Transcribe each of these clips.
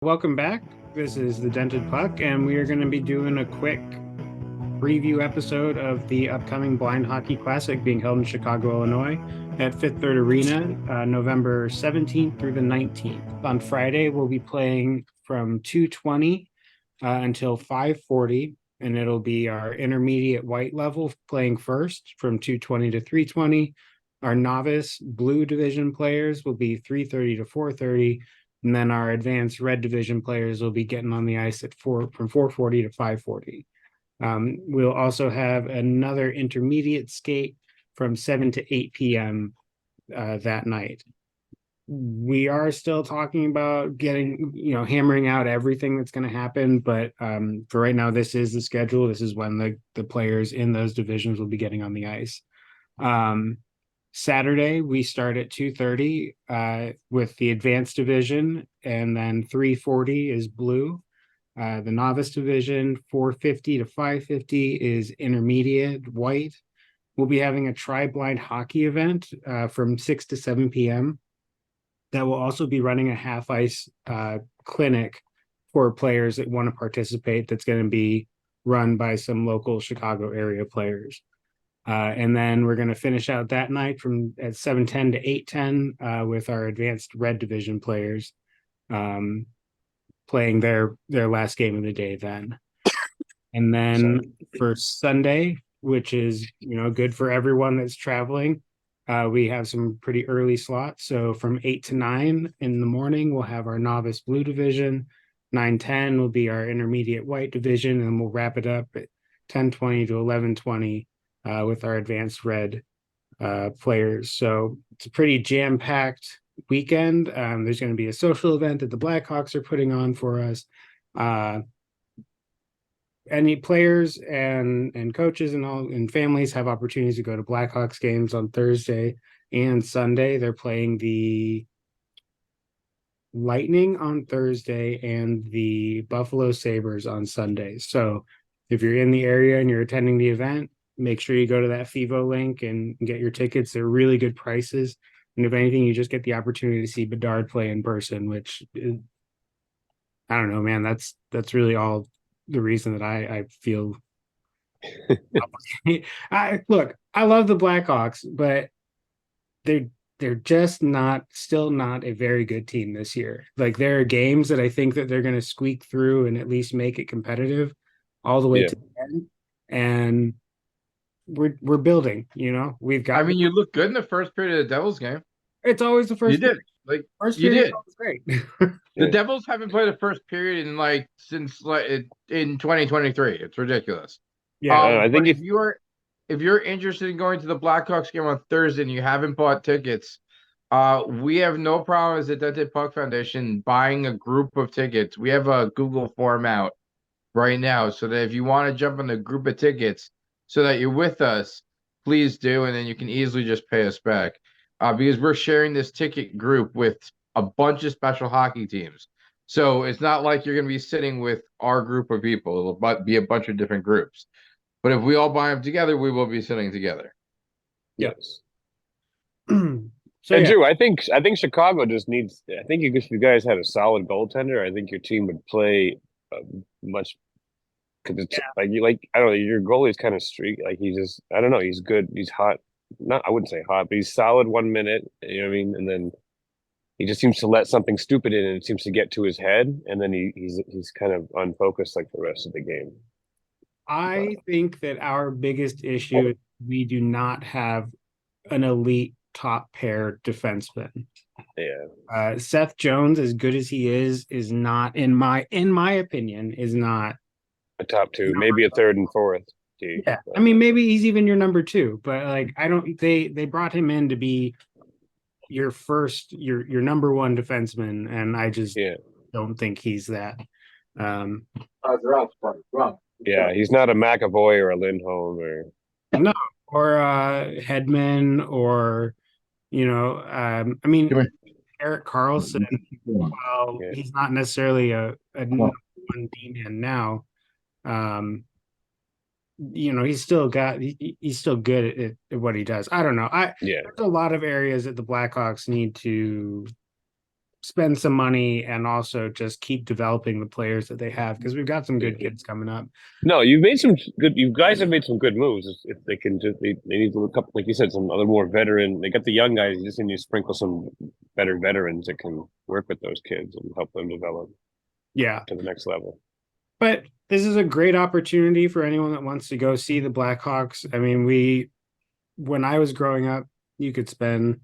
Welcome back. This is the Dented Puck, and we are going to be doing a quick preview episode of the upcoming Blind Hockey Classic being held in Chicago, Illinois at Fifth Third Arena, November 17th through the 19th. On Friday, we'll be playing from 2:20 until 5:40, and it'll be our intermediate white level playing first from 2:20 to 3:20. Our novice blue division players will be 3:30 to 4:30, and then our advanced red division players will be getting on the ice at from 4:40 to 5:40. We'll also have another intermediate skate from 7 to 8 p.m. That night. We are still talking about hammering out everything that's going to happen, but for right now, this is the schedule. This is when the players in those divisions will be getting on the ice. Saturday, we start at 2:30 with the advanced division, and then 3:40 is blue. The novice division, 4:50 to 5:50 is intermediate white. We'll be having a tri-blind hockey event from 6 to 7 p.m. that will also be running a half ice clinic for players that want to participate. That's going to be run by some local Chicago area players. And then we're going to finish out that night from at 7:10 to 8:10 with our advanced red division players playing their last game of the day then. And then for Sunday, which is good for everyone that's traveling, we have some pretty early slots. So from 8 to 9 in the morning, we'll have our novice blue division. 9:10 will be our intermediate white division, and we'll wrap it up at 10:20 to 11:20 with our advanced red players. So it's a pretty jam-packed weekend. There's going to be a social event that the Blackhawks are putting on for us. Any players and coaches and families have opportunities to go to Blackhawks games on Thursday and Sunday. They're playing the Lightning on Thursday and the Buffalo Sabres on Sunday. So if you're in the area and you're attending the event, make sure you go to that FIVO link and get your tickets. They're really good prices. And if anything, you just get the opportunity to see Bedard play in person, which is, I don't know, man, that's really all the reason that I feel. I love the Blackhawks, but they're just still not a very good team this year. Like, there are games that I think that they're going to squeak through and at least make it competitive all the way to the end. And we're building, we've got. I mean, you look good in the first period of the Devils game. It's always the You first did. period. Like First you period did. was great. The Devils haven't played a first period since in 2023. It's ridiculous. Yeah. I But think if you're interested in going to the Blackhawks game on Thursday and you haven't bought tickets, we have no problem as the Dented Puck Foundation buying a group of tickets. We have a Google form out right now, so that if you want to jump on the group of tickets so that you're with us, please do, and then you can easily just pay us back. Because we're sharing this ticket group with a bunch of special hockey teams. So it's not like you're going to be sitting with our group of people. It'll be a bunch of different groups. But if we all buy them together, we will be sitting together. Yes. So and Drew, I think Chicago just needs. I think if you guys had a solid goaltender, I think your team would play much. Because it's I don't know, your goalie's kind of streak. Like, he just, I don't know, he's good, he's hot. Not, I wouldn't say hot, but he's solid 1 minute. You know what I mean? And then he just seems to let something stupid in, and it seems to get to his head, and then he's kind of unfocused like the rest of the game. I think that our biggest issue is we do not have an elite top pair defenseman. Yeah. Seth Jones, as good as he is not, in my opinion, is not a top two, maybe a third and fourth. Yeah, I mean, maybe he's even your number two, but like, I don't. They brought him in to be your number one defenseman, and I just don't think he's that. Yeah, he's not a McAvoy or a Lindholm no, or Hedman, or I mean, Erik Karlsson. Well, he's not necessarily a number one D-man now. He's still good at what he does. I don't know. There's a lot of areas that the Blackhawks need to spend some money and also just keep developing the players that they have, because we've got some good kids coming up. No, you've made some good. You guys have made some good moves. If they can, just they need a couple, like you said, some other more veteran. They got the young guys. You just need to sprinkle some better veterans that can work with those kids and help them develop Yeah, to the next level. but this is a great opportunity for anyone that wants to go see the Blackhawks. I mean, when I was growing up, you could spend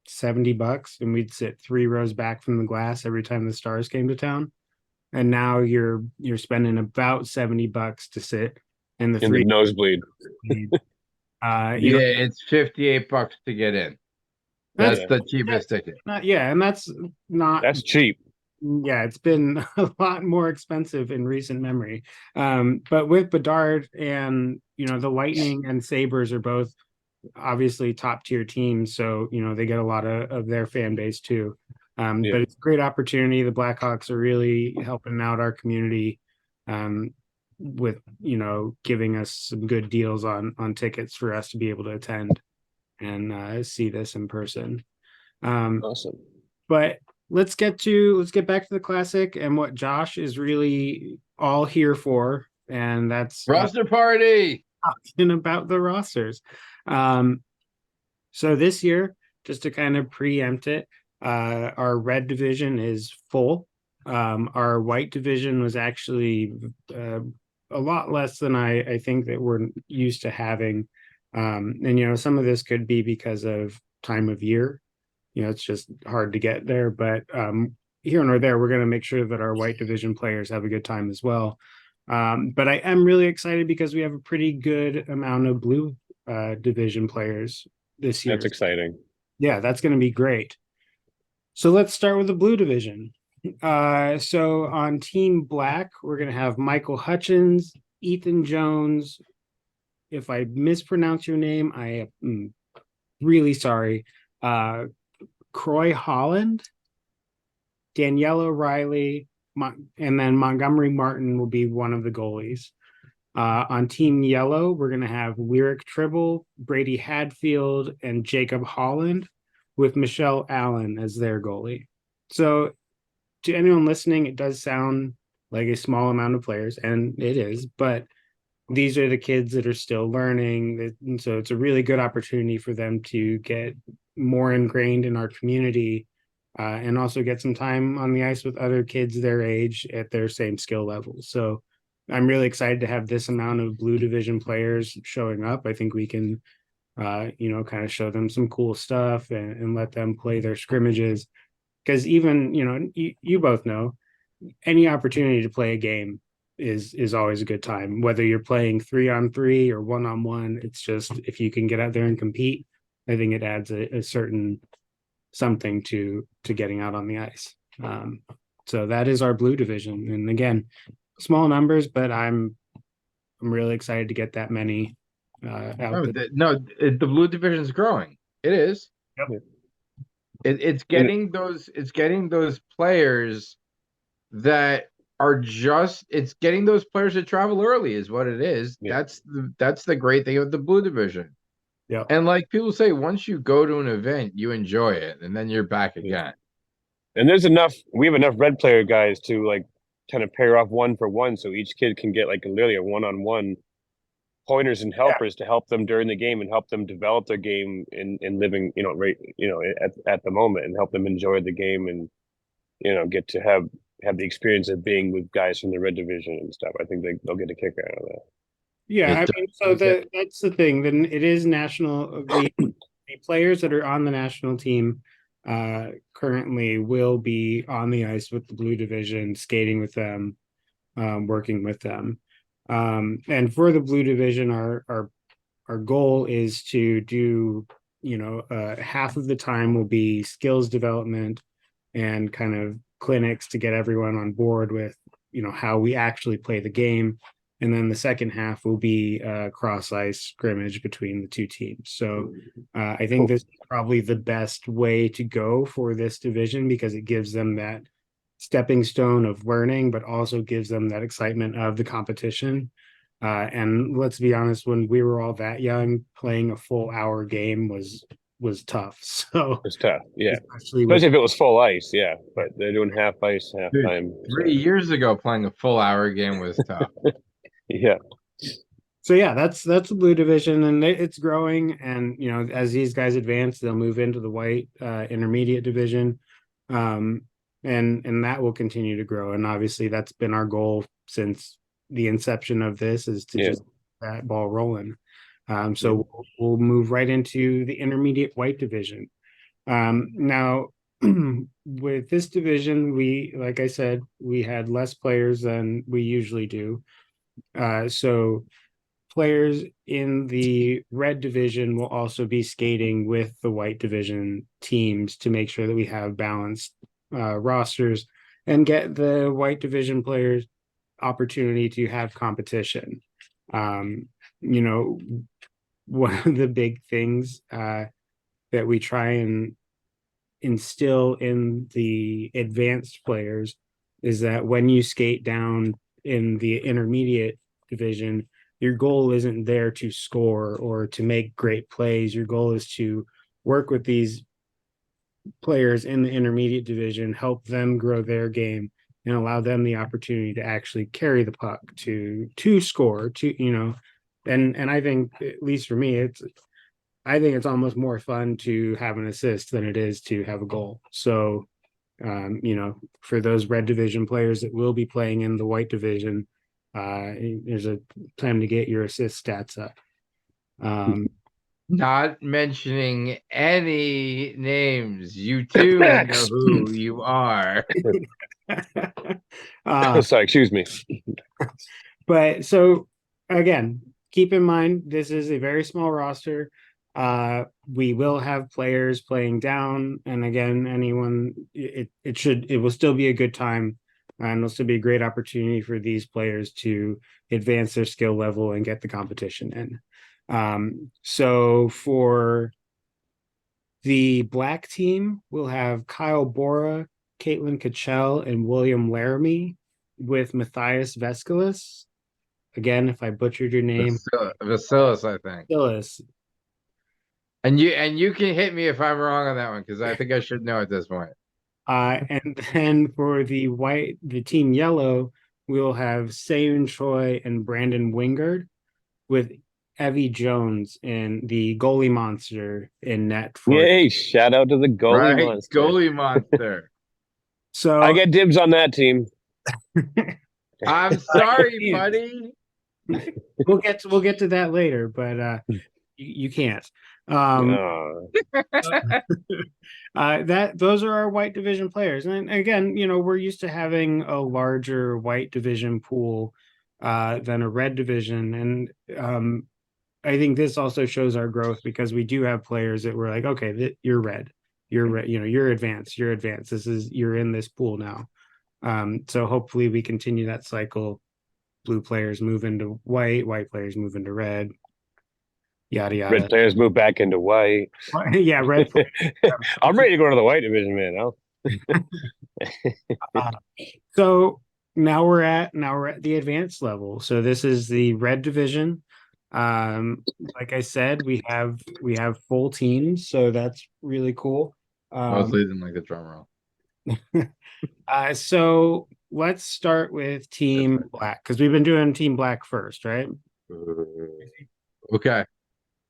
$70 and we'd sit 3 rows back from the glass every time the Stars came to town. And now you're spending about $70 to sit in the In the three. nosebleed. It's $58 to get in. That's the cheapest ticket. And that's not. That's cheap. Yeah, it's been a lot more expensive in recent memory. But with Bedard and the Lightning and Sabres are both obviously top tier teams, so they get a lot of their fan base too. But it's a great opportunity. The Blackhawks are really helping out our community with giving us some good deals on tickets for us to be able to attend and see this in person. Awesome. But let's get back to the Classic and what Josh is really all here for, and that's roster party. Talking about the rosters. So this year, just to kind of preempt it, our red division is full. Our white division was actually a lot less than I think that we're used to having. And some of this could be because of time of year. It's just hard to get there, but here nor there, we're going to make sure that our white division players have a good time as well. But I am really excited because we have a pretty good amount of blue division players this year. That's exciting. Yeah, that's going to be great. So let's start with the blue division. So on Team Black, we're going to have Michael Hutchins, Ethan Jones. If I mispronounce your name, I am really sorry. Croy Holland, Daniela Riley, and then Montgomery Martin will be one of the goalies. On Team Yellow, we're going to have Lyric Tribble, Brady Hadfield, and Jacob Holland, with Michelle Allen as their goalie. So to anyone listening, it does sound like a small amount of players, and it is, but these are the kids that are still learning. And so it's a really good opportunity for them to get more ingrained in our community and also get some time on the ice with other kids their age at their same skill levels. So I'm really excited to have this amount of blue division players showing up. I think we can, kind of show them some cool stuff and let them play their scrimmages. Because even, you both know, any opportunity to play a game is always a good time, whether you're playing 3-on-3 or 1-on-1. It's just, if you can get out there and compete, I think it adds a certain something to getting out on the ice. So that is our blue division. And again, small numbers, but I'm really excited to get that many out. The blue division is growing. It is. Yep. It's getting those players that are it's getting those players to travel early is what it is. Yeah. That's the great thing of the blue division. Yeah. And like people say, once you go to an event, you enjoy it, and then you're back again. And we have enough red player guys to like kind of pair off one for one, so each kid can get like literally a one-on-one pointers and helpers to help them during the game and help them develop their game in living, at the moment, and help them enjoy the game and get to have the experience of being with guys from the red division and stuff. I think they'll get a kick out of that. Yeah, that's the thing. Then it is national. The players that are on the national team currently will be on the ice with the blue division, skating with them, working with them. And for the blue division, our goal is to do, half of the time will be skills development and kind of clinics to get everyone on board with, how we actually play the game. And then the second half will be a cross ice scrimmage between the two teams. So I think this is probably the best way to go for this division, because it gives them that stepping stone of learning, but also gives them that excitement of the competition. And let's be honest, when we were all that young, playing a full hour game was was tough. So It's tough. Yeah. especially with Especially if it was full ice. Yeah. But they're doing half ice, half Dude, time. 3 years ago, playing a full hour game was tough. Yeah. so yeah, that's the blue division, and it's growing. And as these guys advance, they'll move into the white intermediate division, um, and that will continue to grow. And obviously, that's been our goal since the inception of this, is to just get that ball rolling. So we'll move right into the intermediate white division. Now, with this division, like I said, we had less players than we usually do. So players in the red division will also be skating with the white division teams to make sure that we have balanced rosters and get the white division players opportunity to have competition. You know, one of the big things that we try and instill in the advanced players is that when you skate down in the intermediate division, your goal isn't there to score or to make great plays. Your goal is to work with these players in the intermediate division, help them grow their game, and allow them the opportunity to actually carry the puck to score. And I think, at least for me, I think it's almost more fun to have an assist than it is to have a goal. So, for those red division players that will be playing in the white division, there's a time to get your assist stats up. Not mentioning any names. You too know who you are. Sorry, excuse me. But so again, keep in mind this is a very small roster. We will have players playing down, and again, it will still be a good time, and it'll still be a great opportunity for these players to advance their skill level and get the competition in. So for the black team, we'll have Kyle Bora, Caitlin Kachel, and William Laramie with Matthias Vescalis. Again, if I butchered your name, Vasilis, I think. Vescalis. And you can hit me if I'm wrong on that one, because I think I should know at this point. And then for the team yellow, we'll have Seun Choi and Brandon Wingard with Evie Jones and the goalie monster in net. Yay! Shout out to the goalie monster. Goalie monster. So I get dibs on that team. I'm sorry, buddy. We'll get to that later, but you can't. Those are our white division players, and again, we're used to having a larger white division pool than a red division, and I think this also shows our growth because we do have players that we're like, okay, you're red, you're advanced, you're in this pool now. So hopefully we continue that cycle. Blue players move into white players move into red, yada yada. Red players move back into white. Yeah, red. I'm ready to go to the white division, man. So now we're at the advanced level. So this is the red division. Like I said, we have full teams, so that's really cool. Mostly didn't like the drum roll. So let's start with Team Black, because we've been doing Team Black first, right? Okay.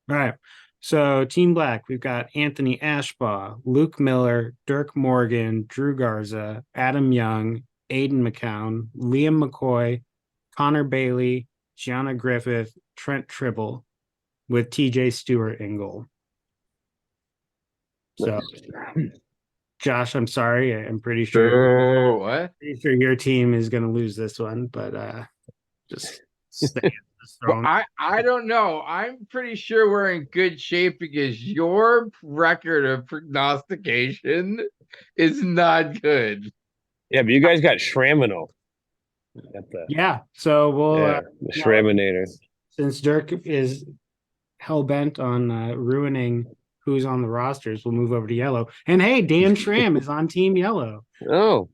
All right. So Team Black, we've got Anthony Ashbaugh, Luke Miller, Dirk Morgan, Drew Garza, Adam Young, Aiden McCown, Liam McCoy, Connor Bailey, Gianna Griffith, Trent Tribble, with TJ Stewart in goal. So, Josh, I'm sorry. I'm pretty sure. What? Pretty sure your team is going to lose this one, but just stay. Well, I don't know. I'm pretty sure we're in good shape because your record of prognostication is not good. Yeah, but you guys got Shramino. Yeah, so we'll the Shraminator. Since Dirk is hell bent on ruining who's on the rosters, we'll move over to yellow. And hey, Dan Schramm is on Team Yellow. Oh.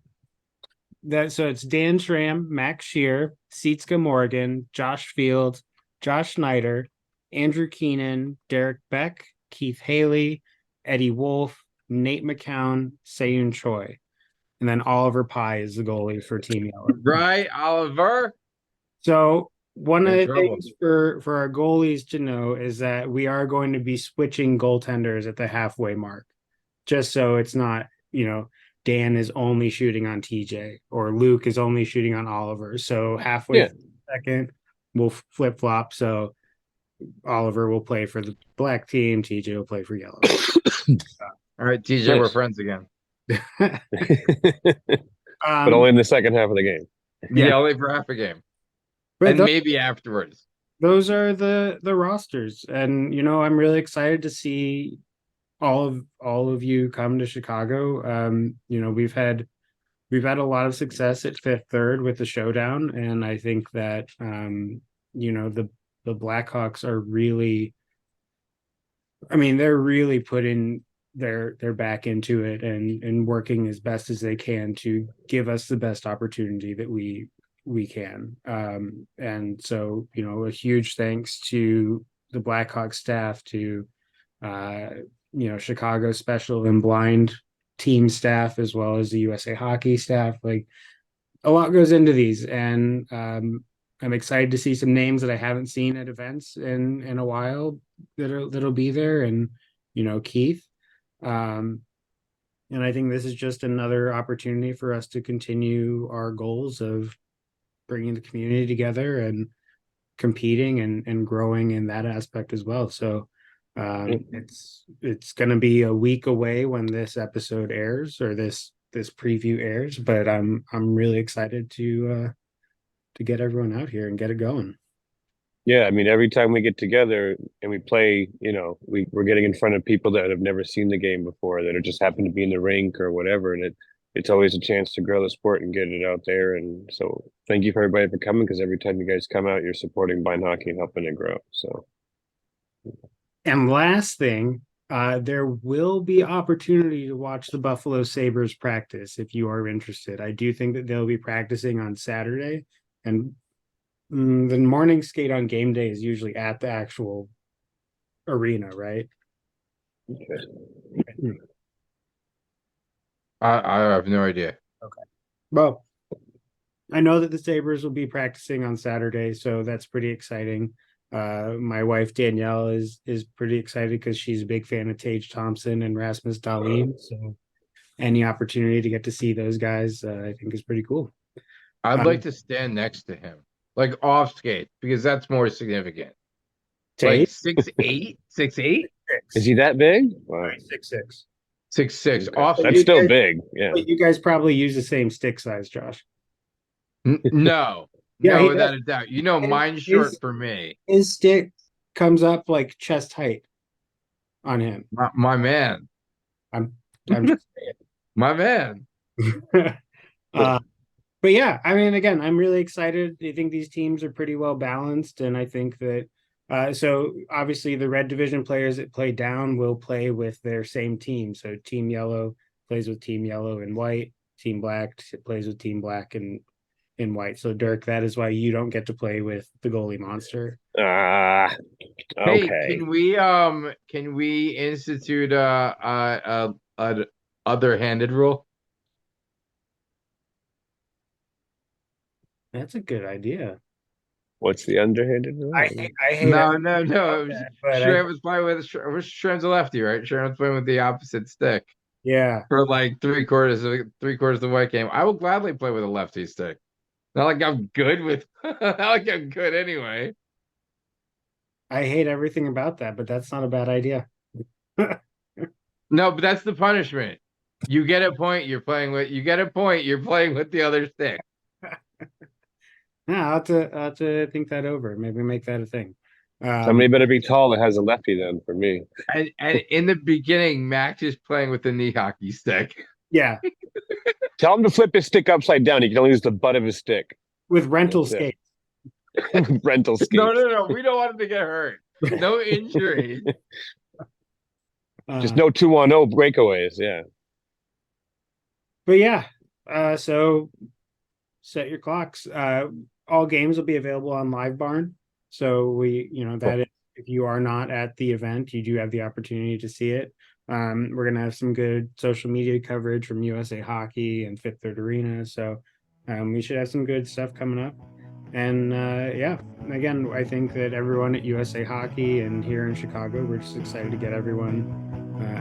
So it's Dan Schramm, Max Shear, Sietska Morgan, Josh Fields, Josh Snyder, Andrew Keenan, Derek Beck, Keith Haley, Eddie Wolf, Nate McCown, Seiyun Choi, and then Oliver Pye is the goalie for Team Yellow. Right, Oliver. So one of In the trouble. things for our goalies to know is that we are going to be switching goaltenders at the halfway mark, just so it's not, Dan is only shooting on TJ or Luke is only shooting on Oliver. So halfway Yeah. through the second, we'll flip flop. So Oliver will play for the black team, TJ will play for yellow. All right, TJ, Nice. we're friends again. But only in the second half of the game. Yeah, only for half a game. And maybe afterwards. Those are the rosters. And I'm really excited to see all of you come to Chicago. We've had a lot of success at Fifth Third with the showdown, and I think that the Blackhawks are really, they're really putting their back into it and working as best as they can to give us the best opportunity that we can. And so, a huge thanks to the Blackhawks staff, to Chicago Special and Blind team staff, as well as the USA Hockey staff. Like, a lot goes into these, and I'm excited to see some names that I haven't seen at events in a while that'll be there, and Keith. And I think this is just another opportunity for us to continue our goals of bringing the community together and competing and growing in that aspect as well. So it's going to be a week away when this episode airs, or this preview airs, but I'm really excited to get everyone out here and get it going. Yeah, every time we get together and we play, we're getting in front of people that have never seen the game before, that are just happen to be in the rink or whatever, and it's always a chance to grow the sport and get it out there. And so thank you for everybody for coming, because every time you guys come out, you're supporting Blind Hockey and helping it grow. So, and last thing, there will be opportunity to watch the Buffalo Sabres practice if you are interested. I do think that they'll be practicing on Saturday, and the morning skate on game day is usually at the actual arena, right? okay. I have no idea. Okay. Well, I know that the Sabres will be practicing on Saturday, so that's pretty exciting. My wife Danielle is pretty excited because she's a big fan of Tage Thompson and Rasmus Dahlin. So any opportunity to get to see those guys, I think is pretty cool. I'd like to stand next to him, like off skate, because that's more significant. Tage? Like 6'8", 6'8"? Is he that big? Wow. 6'6". 6'6". Okay. Off. That's still big. Yeah. But you guys probably use the same stick size, Josh. No. Yeah, no, without a doubt. Mine's short for me. His stick comes up like chest height on him. My man. I'm just saying. My man. But yeah, again, I'm really excited. I think these teams are pretty well balanced, and I think that so obviously the red division players that play down will play with their same team. So Team Yellow plays with Team Yellow and White. Team Black plays with Team Black and in White. So Dirk, that is why you don't get to play with the goalie monster. Okay. Hey, can we institute a other-handed rule? That's a good idea. What's the underhanded rule? I hate No. Sharon was playing with Sharon's a lefty, right? Sharon's playing with the opposite stick. Yeah. For like three quarters of the white game. I will gladly play with a lefty stick. Not like I'm good with not like I'm good anyway. I hate everything about that, but that's not a bad idea. No, but that's the punishment. You get a point, you're playing with the other stick. Yeah, I'll have to think that over. Maybe make that a thing. Somebody better be tall that has a lefty then for me. And in the beginning, Max is playing with the knee hockey stick. Yeah. Tell him to flip his stick upside down. He can only use the butt of his stick. With rental skates. Rental skates. No. We don't want him to get hurt. No injury. Just no 2-on-0 breakaways. Yeah. But yeah, so set your clocks. All games will be available on Live Barn. So that is, if you are not at the event, you do have the opportunity to see it. We're gonna have some good social media coverage from USA Hockey and Fifth Third Arena. So we should have some good stuff coming up. And yeah, again, I think that everyone at USA Hockey and here in Chicago, we're just excited to get everyone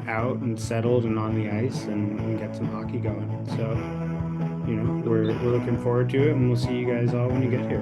out and settled and on the ice and get some hockey going. So, we're looking forward to it, and we'll see you guys all when you get here.